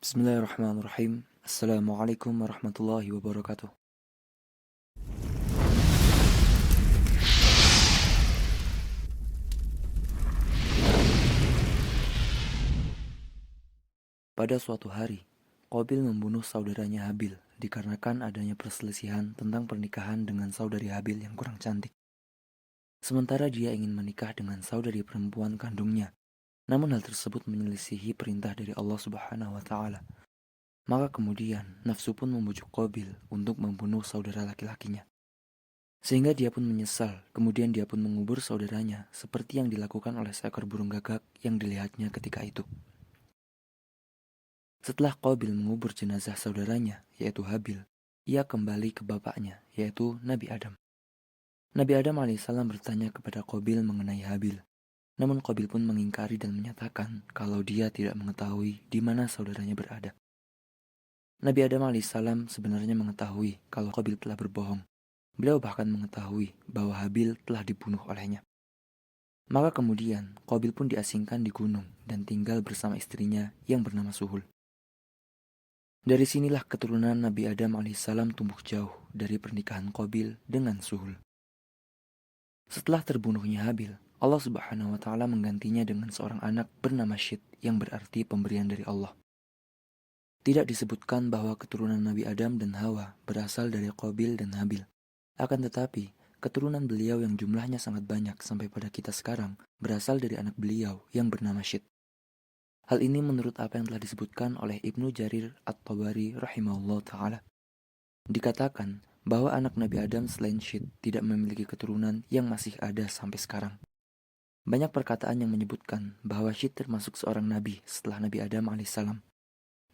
Bismillahirrahmanirrahim. Assalamualaikum warahmatullahi wabarakatuh. Pada suatu hari, Qabil membunuh saudaranya Habil dikarenakan adanya perselisihan tentang pernikahan dengan saudari Habil yang kurang cantik. Sementara dia ingin menikah dengan saudari perempuan kandungnya, namun hal tersebut menyelisihi perintah dari Allah Subhanahu wa taala. Maka kemudian nafsu pun membujuk Qabil untuk membunuh saudara laki-lakinya. Sehingga dia pun menyesal, kemudian dia pun mengubur saudaranya seperti yang dilakukan oleh seekor burung gagak yang dilihatnya ketika itu. Setelah Qabil mengubur jenazah saudaranya, yaitu Habil, ia kembali ke bapaknya, yaitu Nabi Adam. Nabi Adam alaihissalam bertanya kepada Qabil mengenai Habil. Namun Qabil pun mengingkari dan menyatakan kalau dia tidak mengetahui di mana saudaranya berada. Nabi Adam alaihissalam sebenarnya mengetahui kalau Qabil telah berbohong. Beliau bahkan mengetahui bahwa Habil telah dibunuh olehnya. Maka kemudian Qabil pun diasingkan di gunung dan tinggal bersama istrinya yang bernama Suhul. Dari sinilah keturunan Nabi Adam alaihissalam tumbuh jauh dari pernikahan Qabil dengan Suhul. Setelah terbunuhnya Habil, Allah Subhanahu wa taala menggantinya dengan seorang anak bernama Syit yang berarti pemberian dari Allah. Tidak disebutkan bahwa keturunan Nabi Adam dan Hawa berasal dari Qabil dan Habil. Akan tetapi, keturunan beliau yang jumlahnya sangat banyak sampai pada kita sekarang berasal dari anak beliau yang bernama Syit. Hal ini menurut apa yang telah disebutkan oleh Ibnu Jarir At-Tabari rahimahullah ta'ala. Dikatakan bahwa anak Nabi Adam selain Syit tidak memiliki keturunan yang masih ada sampai sekarang. Banyak perkataan yang menyebutkan bahwa Syit termasuk seorang nabi setelah Nabi Adam alaihissalam.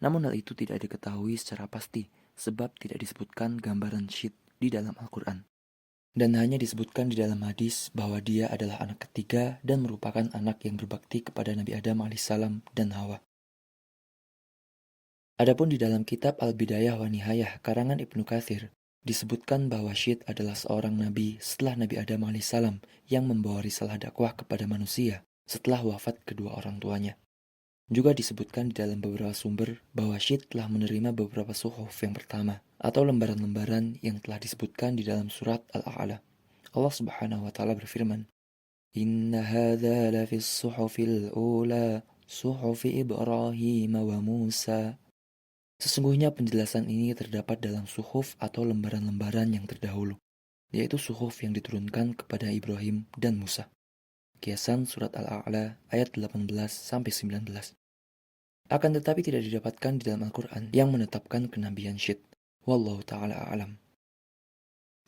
Namun hal itu tidak diketahui secara pasti sebab tidak disebutkan gambaran Syit di dalam Al-Quran. Dan hanya disebutkan di dalam hadis bahwa dia adalah anak ketiga dan merupakan anak yang berbakti kepada Nabi Adam alaihissalam dan Hawa. Adapun di dalam kitab Al-Bidayah wa Nihayah karangan Ibnu Katsir, disebutkan bahwa Syit adalah seorang nabi setelah Nabi Adam alaihissalam yang membawa risalah dakwah kepada manusia setelah wafat kedua orang tuanya. Juga disebutkan di dalam beberapa sumber bahwa Syit telah menerima beberapa suhuf yang pertama atau lembaran-lembaran yang telah disebutkan di dalam surat Al-A'la. Allah Subhanahu wa taala berfirman, "Inna hadza lafis suhufil ula, suhufi Ibrahim wa Musa." Sesungguhnya penjelasan ini terdapat dalam suhuf atau lembaran-lembaran yang terdahulu, yaitu suhuf yang diturunkan kepada Ibrahim dan Musa. Kiasan surat Al-A'la ayat 18-19. Akan tetapi tidak didapatkan di dalam Al-Quran yang menetapkan kenabian Syit. Wallahu ta'ala a'lam.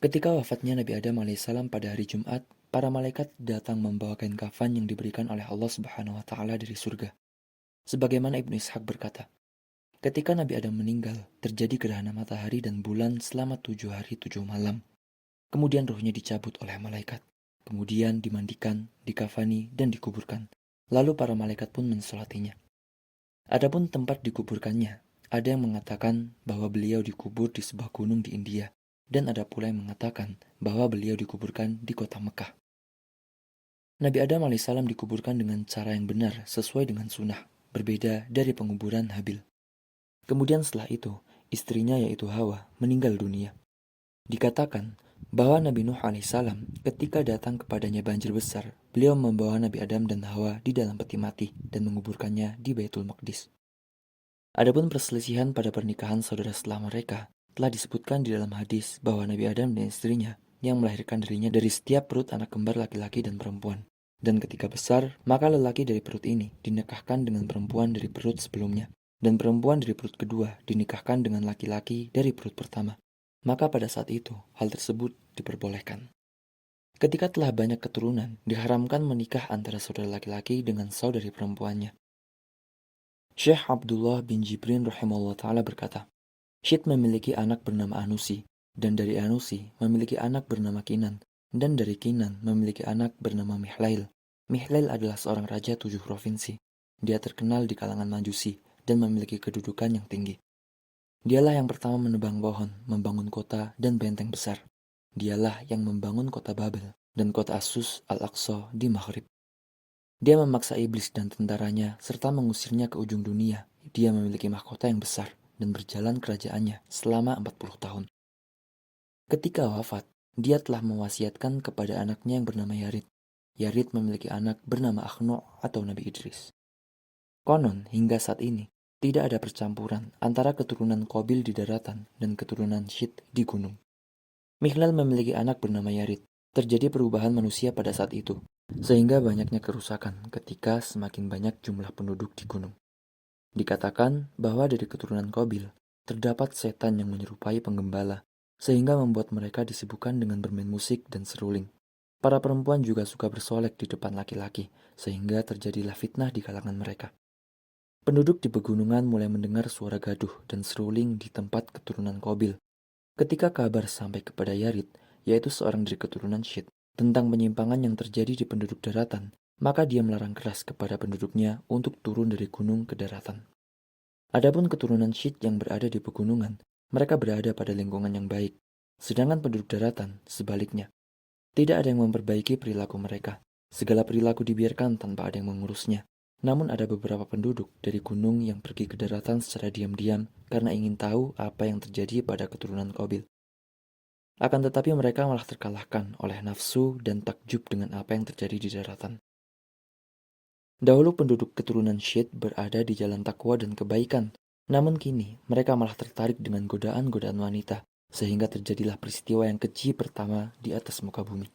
Ketika wafatnya Nabi Adam alaihissalam pada hari Jumat, para malaikat datang membawa kain kafan yang diberikan oleh Allah Subhanahu wa taala dari surga. Sebagaimana Ibnu Ishaq berkata, ketika Nabi Adam meninggal, terjadi gerhana matahari dan bulan selama 7 hari 7 malam. Kemudian ruhnya dicabut oleh malaikat. Kemudian dimandikan, dikafani, dan dikuburkan. Lalu para malaikat pun mensolatinya. Adapun tempat dikuburkannya, ada yang mengatakan bahwa beliau dikubur di sebuah gunung di India. Dan ada pula yang mengatakan bahwa beliau dikuburkan di kota Mekah. Nabi Adam alaihissalam dikuburkan dengan cara yang benar sesuai dengan sunnah, berbeda dari penguburan Habil. Kemudian setelah itu, istrinya yaitu Hawa meninggal dunia. Dikatakan bahwa Nabi Nuh alaihissalam ketika datang kepadanya banjir besar, beliau membawa Nabi Adam dan Hawa di dalam peti mati dan menguburkannya di Baitul Maqdis. Adapun perselisihan pada pernikahan saudara setelah mereka telah disebutkan di dalam hadis bahwa Nabi Adam dan istrinya yang melahirkan dirinya dari setiap perut anak kembar laki-laki dan perempuan. Dan ketika besar, maka lelaki dari perut ini dinikahkan dengan perempuan dari perut sebelumnya. Dan perempuan dari perut kedua dinikahkan dengan laki-laki dari perut pertama. Maka pada saat itu, hal tersebut diperbolehkan. Ketika telah banyak keturunan, diharamkan menikah antara saudara laki-laki dengan saudari perempuannya. Syekh Abdullah bin Jibrin rahimahullah ta'ala berkata, Syit memiliki anak bernama Anusi, dan dari Anusi memiliki anak bernama Kinan, dan dari Kinan memiliki anak bernama Mihlail. Mihlail adalah seorang raja 7 provinsi. Dia terkenal di kalangan Majusi dan memiliki kedudukan yang tinggi. Dialah yang pertama menebang pohon, membangun kota dan benteng besar. Dialah yang membangun kota Babel dan kota Asus Al-Aqsa di Maghrib. Dia memaksa iblis dan tentaranya serta mengusirnya ke ujung dunia, dia memiliki mahkota yang besar dan berjalan kerajaannya selama 40 tahun. Ketika wafat, dia telah mewasiatkan kepada anaknya yang bernama Yarid. Yarid memiliki anak bernama Akhno atau Nabi Idris. Konon hingga saat ini, tidak ada percampuran antara keturunan Qabil di daratan dan keturunan Syit di gunung. Mikhlal memiliki anak bernama Yarid. Terjadi perubahan manusia pada saat itu, sehingga banyaknya kerusakan ketika semakin banyak jumlah penduduk di gunung. Dikatakan bahwa dari keturunan Qabil, terdapat setan yang menyerupai penggembala, sehingga membuat mereka disibukkan dengan bermain musik dan seruling. Para perempuan juga suka bersolek di depan laki-laki, sehingga terjadilah fitnah di kalangan mereka. Penduduk di pegunungan mulai mendengar suara gaduh dan seruling di tempat keturunan Qabil. Ketika kabar sampai kepada Yarid, yaitu seorang dari keturunan Syit, tentang penyimpangan yang terjadi di penduduk daratan, maka dia melarang keras kepada penduduknya untuk turun dari gunung ke daratan. Adapun keturunan Syit yang berada di pegunungan, mereka berada pada lingkungan yang baik, sedangkan penduduk daratan sebaliknya. Tidak ada yang memperbaiki perilaku mereka. Segala perilaku dibiarkan tanpa ada yang mengurusnya. Namun ada beberapa penduduk dari gunung yang pergi ke daratan secara diam-diam karena ingin tahu apa yang terjadi pada keturunan Qabil. Akan tetapi mereka malah terkalahkan oleh nafsu dan takjub dengan apa yang terjadi di daratan. Dahulu penduduk keturunan Syit berada di jalan takwa dan kebaikan, namun kini mereka malah tertarik dengan godaan-godaan wanita, sehingga terjadilah peristiwa yang keji pertama di atas muka bumi.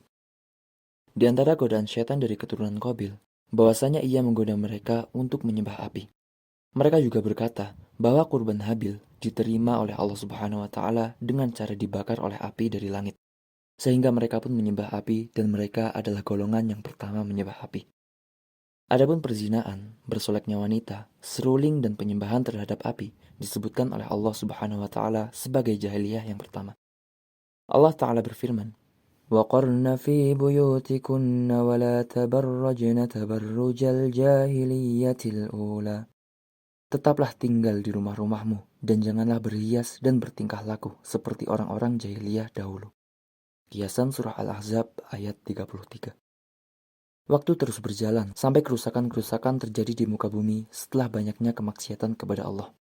Di antara godaan setan dari keturunan Qabil, bahwasanya ia menggoda mereka untuk menyembah api. Mereka juga berkata bahwa kurban Habil diterima oleh Allah Subhanahu wa taala dengan cara dibakar oleh api dari langit. Sehingga mereka pun menyembah api dan mereka adalah golongan yang pertama menyembah api. Adapun perzinaan, bersoleknya wanita, seruling dan penyembahan terhadap api disebutkan oleh Allah Subhanahu wa taala sebagai jahiliyah yang pertama. Allah taala berfirman, وَقَرْنَ فِي بُيُوتِكُنَّ وَلَا تَبَرَّجْنَ تَبَرُّجَ الْجَاهِلِيَّةِ الْأُولَى. Tetaplah tinggal di rumah-rumahmu dan janganlah berhias dan bertingkah laku seperti orang-orang jahiliyah dahulu. Kiasan Surah Al-Ahzab ayat 33. Waktu terus berjalan sampai kerusakan-kerusakan terjadi di muka bumi setelah banyaknya kemaksiatan kepada Allah.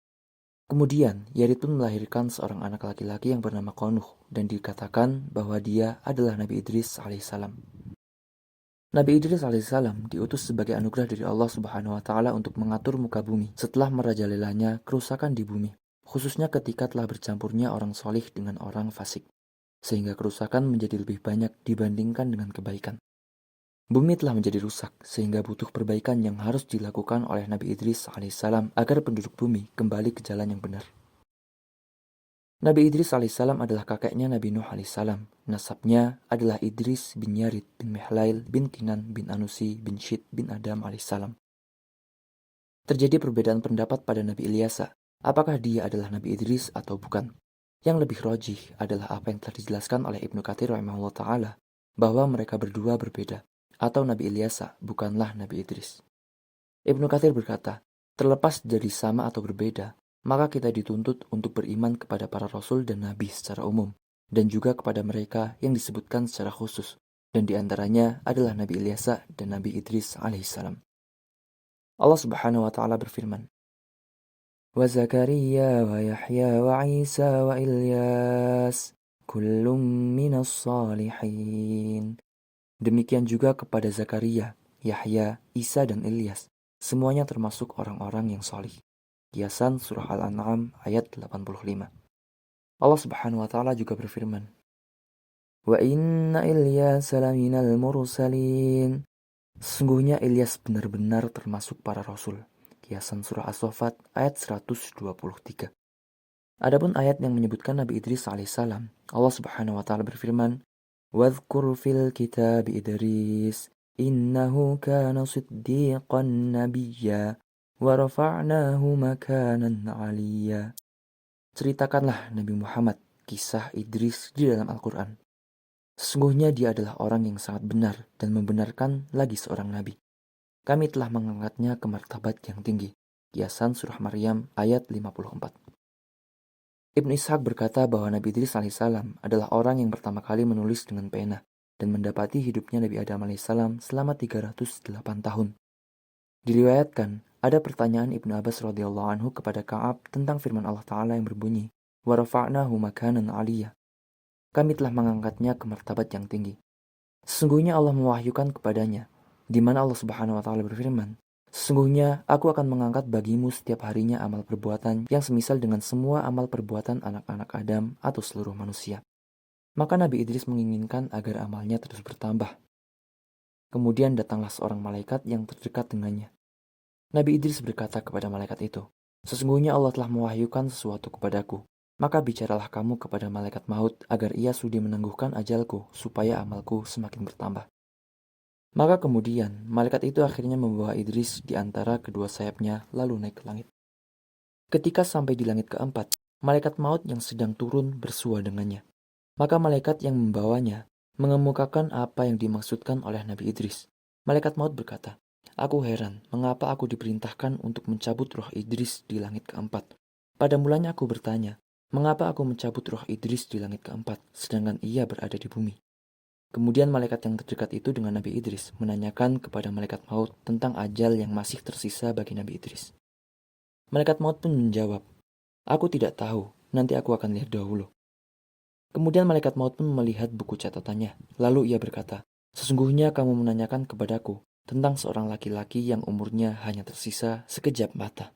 Kemudian, Yarid pun melahirkan seorang anak laki-laki yang bernama Qanuh dan dikatakan bahwa dia adalah Nabi Idris alaihissalam. Nabi Idris alaihissalam diutus sebagai anugerah dari Allah Subhanahu wa taala untuk mengatur muka bumi setelah merajalelanya kerusakan di bumi, khususnya ketika telah bercampurnya orang solih dengan orang fasik, sehingga kerusakan menjadi lebih banyak dibandingkan dengan kebaikan. Bumi telah menjadi rusak, sehingga butuh perbaikan yang harus dilakukan oleh Nabi Idris alaihissalam agar penduduk bumi kembali ke jalan yang benar. Nabi Idris alaihissalam adalah kakeknya Nabi Nuh alaihissalam. Nasabnya adalah Idris bin Yarid bin Mihlail bin Kinan bin Anusi bin Syit bin Adam alaihissalam. Terjadi perbedaan pendapat pada Nabi Ilyasa, apakah dia adalah Nabi Idris atau bukan. Yang lebih rajih adalah apa yang telah dijelaskan oleh Ibnu Katsir rahimahullah ta'ala, bahwa mereka berdua berbeda, atau Nabi Ilyasa bukanlah Nabi Idris. Ibnu Katsir berkata, terlepas dari sama atau berbeda, maka kita dituntut untuk beriman kepada para rasul dan nabi secara umum, dan juga kepada mereka yang disebutkan secara khusus, dan diantaranya adalah Nabi Ilyasa dan Nabi Idris alaihissalam. Allah Subhanahu wa taala berfirman, wa Zakaria wa Yahya wa Isa wa Ilyas kullum minas salihin. Demikian juga kepada Zakaria, Yahya, Isa dan Ilyas. Semuanya termasuk orang-orang yang salih. Kiasan Surah Al-An'am ayat 85. Allah Subhanahu wa taala juga berfirman, wa inna Ilyas laminal mursalin. Sesungguhnya Ilyas benar-benar termasuk para rasul. Kiasan Surah As-Saffat ayat 123. Adapun ayat yang menyebutkan Nabi Idris alaihissalam, Allah Subhanahu wa taala berfirman, "Wadhkur fil kitab Idris, innahu kana siddiqan nabiyya, wa rafa'nahu makanan 'aliyya." Ceritakanlah Nabi Muhammad kisah Idris di dalam Al-Quran. Sesungguhnya dia adalah orang yang sangat benar dan membenarkan lagi seorang nabi. Kami telah mengangkatnya ke martabat yang tinggi. Kiasan Surah Maryam ayat 54. Ibnu Ishaq berkata bahwa Nabi Idris alaihissalam adalah orang yang pertama kali menulis dengan pena dan mendapati hidupnya Nabi Adam alaihissalam selama 308 tahun. Diriwayatkan Ada pertanyaan Ibnu Abbas radhiyallahu anhu kepada Ka'ab tentang firman Allah Ta'ala yang berbunyi, "Wa rafa'nahu makanan 'aliyya." Kami telah mengangkatnya ke martabat yang tinggi. Sesungguhnya Allah mewahyukan kepadanya, di mana Allah Subhanahu wa taala berfirman, "Sesungguhnya aku akan mengangkat bagimu setiap harinya amal perbuatan yang semisal dengan semua amal perbuatan anak-anak Adam atau seluruh manusia." Maka Nabi Idris menginginkan agar amalnya terus bertambah. Kemudian datanglah seorang malaikat yang terdekat dengannya. Nabi Idris berkata kepada malaikat itu, "Sesungguhnya Allah telah mewahyukan sesuatu kepadaku. Maka bicaralah kamu kepada malaikat maut agar ia sudi menangguhkan ajalku supaya amalku semakin bertambah." Maka kemudian malaikat itu akhirnya membawa Idris di antara kedua sayapnya lalu naik ke langit. Ketika sampai di langit keempat, malaikat maut yang sedang turun bersua dengannya. Maka malaikat yang membawanya mengemukakan apa yang dimaksudkan oleh Nabi Idris. Malaikat maut berkata, "Aku heran mengapa aku diperintahkan untuk mencabut roh Idris di langit keempat. Pada mulanya aku bertanya, mengapa aku mencabut roh Idris di langit keempat sedangkan ia berada di bumi?" Kemudian malaikat yang terdekat itu dengan Nabi Idris menanyakan kepada malaikat maut tentang ajal yang masih tersisa bagi Nabi Idris. Malaikat maut pun menjawab, "Aku tidak tahu, nanti aku akan lihat dahulu." Kemudian malaikat maut pun melihat buku catatannya. Lalu ia berkata, "Sesungguhnya kamu menanyakan kepadaku tentang seorang laki-laki yang umurnya hanya tersisa sekejap mata."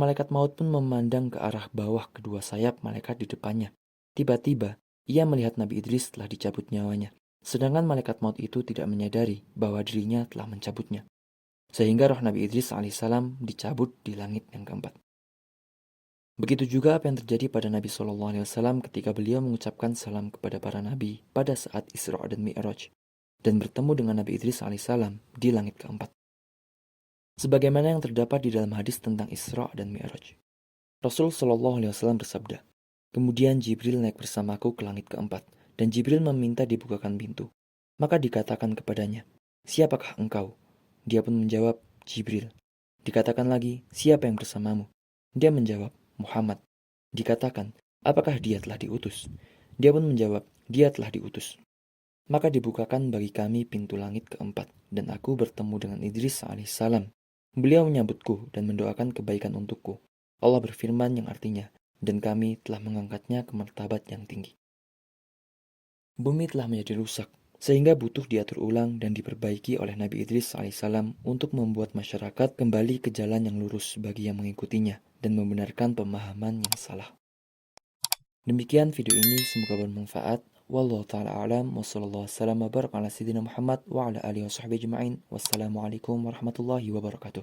Malaikat maut pun memandang ke arah bawah kedua sayap malaikat di depannya. Tiba-tiba, ia melihat Nabi Idris telah dicabut nyawanya. Sedangkan malaikat maut itu tidak menyadari bahwa dirinya telah mencabutnya. Sehingga roh Nabi Idris alaihissalam dicabut di langit yang keempat. Begitu juga apa yang terjadi pada Nabi SAW ketika beliau mengucapkan salam kepada para nabi pada saat Isra dan Mi'raj dan bertemu dengan Nabi Idris alaihissalam di langit keempat. Sebagaimana yang terdapat di dalam hadis tentang Isra dan Mi'raj. Rasul SAW bersabda, "Kemudian Jibril naik bersamaku ke langit keempat, dan Jibril meminta dibukakan pintu. Maka dikatakan kepadanya, 'Siapakah engkau?' Dia pun menjawab, 'Jibril.' Dikatakan lagi, 'Siapa yang bersamamu?' Dia menjawab, 'Muhammad.' Dikatakan, 'Apakah dia telah diutus?' Dia pun menjawab, 'Dia telah diutus.' Maka dibukakan bagi kami pintu langit keempat, dan aku bertemu dengan Idris alaihissalam. Beliau menyambutku dan mendoakan kebaikan untukku. Allah berfirman yang artinya, dan kami telah mengangkatnya ke martabat yang tinggi." Bumi telah menjadi rusak, sehingga butuh diatur ulang dan diperbaiki oleh Nabi Idris alaihissalam untuk membuat masyarakat kembali ke jalan yang lurus bagi yang mengikutinya dan membenarkan pemahaman yang salah. Demikian video ini, semoga bermanfaat. Wallahu ta'ala a'lam wa sallallahu wasallam wa baraka ala sayyidina Muhammad wa ala alihi wa sahbihi ajma'in. Wassalamualaikum warahmatullahi wabarakatuh.